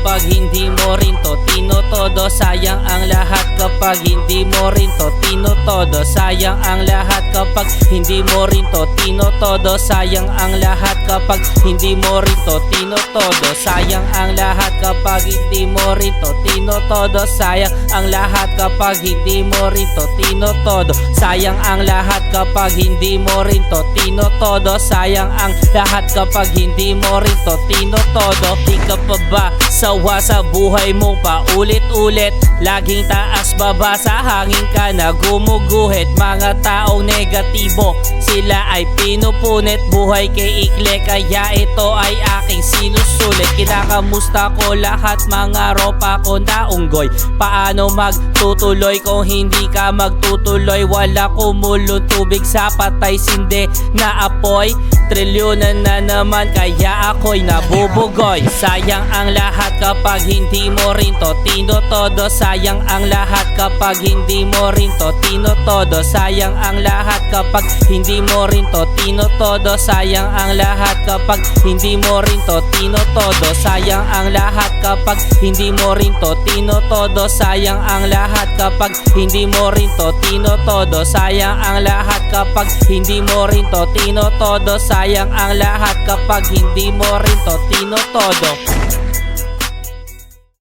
kapag hindi mo rin to tinotodo. Sayang ang lahat kapag hindi mo rin to tinotodo. Sayang ang lahat kapag hindi mo rin to tinotodo. Sayang ang lahat kapag hindi mo rin to tinotodo. Sayang ang lahat kapag hindi mo rin to tinotodo. Sayang ang lahat kapag hindi mo rin to tinotodo. Sayang ang lahat kapag hindi mo rin to tinotodo. Sayang ang lahat kapag hindi mo rin to tinotodo. Di ka pa ba sawa sa buhay mo paulit-ulit? Laging taas baba sa hangin ka na gumuguhit. Mga taong negatibo, sila ay pinupunit. Buhay kay ikle kaya ito ay aking sinusulit. Kinakamusta ko lahat mga ropa ko na unggoy. Paano magtutuloy kung hindi ka magtutuloy? Wala kumulong tubig sa patay sindi na apoy. Trilyonan na naman kaya ako'y nabubugoy. Sayang ang lahat kapag hindi mo rin to tinotodo. Sayang ang lahat kapag hindi mo rin to tinotodo. Sayang ang lahat kapag hindi mo rin to tinotodo. Sayang ang lahat kapag hindi mo rin to tinotodo. Sayang ang lahat kapag hindi mo rin to tinotodo. Sayang ang lahat kapag hindi mo rin to tinotodo. Sayang ang lahat kapag hindi mo rin to tinotodo. Sayang ang lahat kapag hindi mo rin to tinotodo.